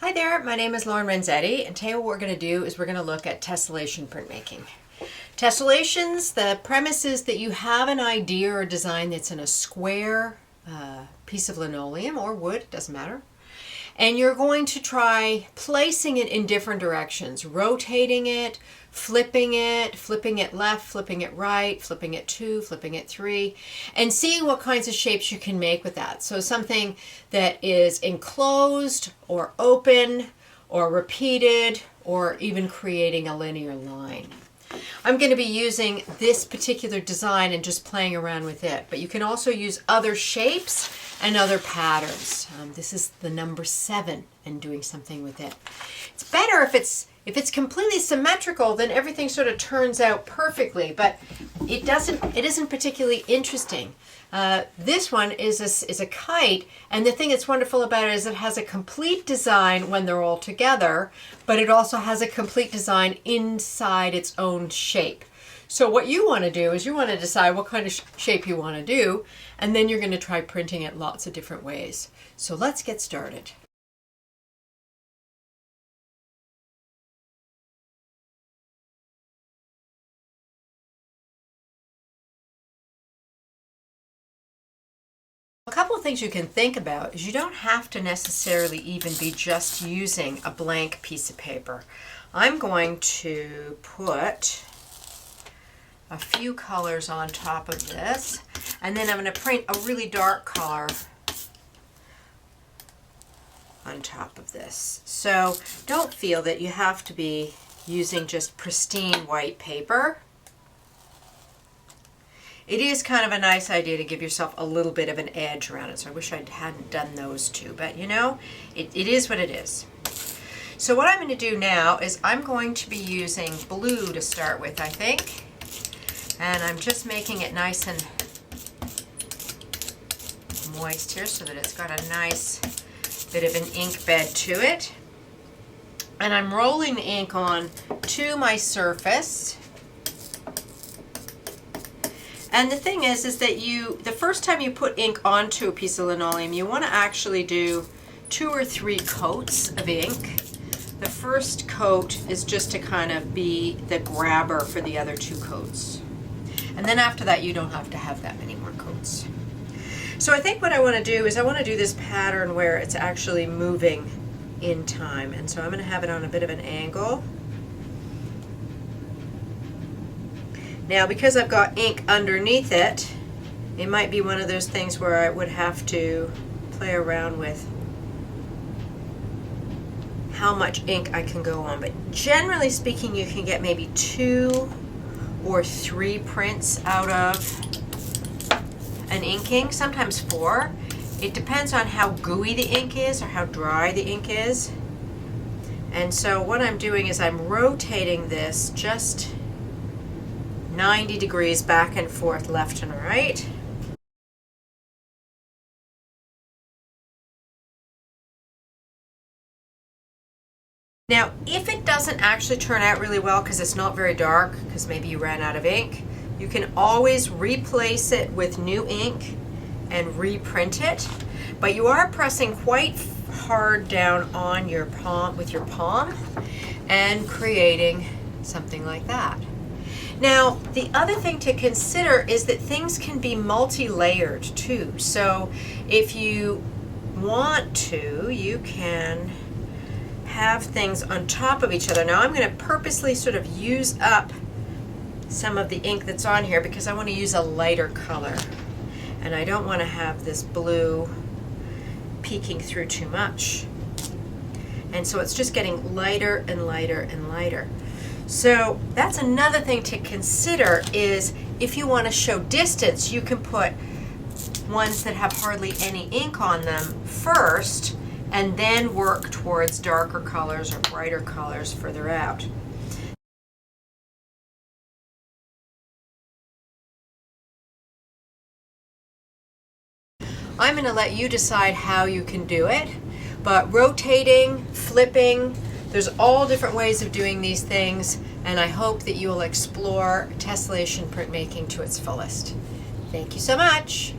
Hi there, my name is Lauren Renzetti, and today what we're going to do is we're going to look at tessellation printmaking. Tessellations, the premise is that you have an idea or design that's in a square piece of linoleum or wood, doesn't matter, and you're going to try placing it in different directions, rotating it, flipping it left, flipping it right, flipping it 2, flipping it 3, and seeing what kinds of shapes you can make with that. So something that is enclosed or open or repeated or even creating a linear line. I'm going to be using this particular design and just playing around with it, but you can also use other shapes and other patterns. This is the number 7 and doing something with it. It's better if it's completely symmetrical, then everything sort of turns out perfectly, but it isn't particularly interesting. This one is a kite, and the thing that's wonderful about it is it has a complete design when they're all together, but it also has a complete design inside its own shape. So what you want to do is you want to decide what kind of shape you want to do, and then you're going to try printing it lots of different ways. So let's get started. A couple of things you can think about is you don't have to necessarily even be just using a blank piece of paper. I'm going to put a few colors on top of this, and then I'm going to print a really dark color on top of this. So don't feel that you have to be using just pristine white paper. It is kind of a nice idea to give yourself a little bit of an edge around it, so I wish I hadn't done those two, but you know, it is what it is. So what I'm going to do now is I'm going to be using blue to start with, I think, and I'm just making it nice and moist here so that it's got a nice bit of an ink bed to it. And I'm rolling the ink on to my surface. And the thing is that the first time you put ink onto a piece of linoleum, you want to actually do 2 or 3 coats of ink. The first coat is just to kind of be the grabber for the other 2 coats. And then after that, you don't have to have that many more coats. So I think what I want to do is I want to do this pattern where it's actually moving in time. And so I'm going to have it on a bit of an angle. Now, because I've got ink underneath it, it might be one of those things where I would have to play around with how much ink I can go on. But generally speaking, you can get maybe 2 or 3 prints out of an inking, sometimes 4. It depends on how gooey the ink is or how dry the ink is. And so what I'm doing is I'm rotating this just 90 degrees back and forth, left and right. Now, if it doesn't actually turn out really well because it's not very dark, because maybe you ran out of ink, you can always replace it with new ink and reprint it. But you are pressing quite hard down on your palm with your palm and creating something like that. Now, the other thing to consider is that things can be multi-layered too. So if you want to, you can have things on top of each other. Now I'm going to purposely sort of use up some of the ink that's on here because I want to use a lighter color. And I don't want to have this blue peeking through too much. And so it's just getting lighter and lighter and lighter. So that's another thing to consider is if you want to show distance, you can put ones that have hardly any ink on them first and then work towards darker colors or brighter colors further out. I'm going to let you decide how you can do it, but rotating, flipping, there's all different ways of doing these things, and I hope that you will explore tessellation printmaking to its fullest. Thank you so much.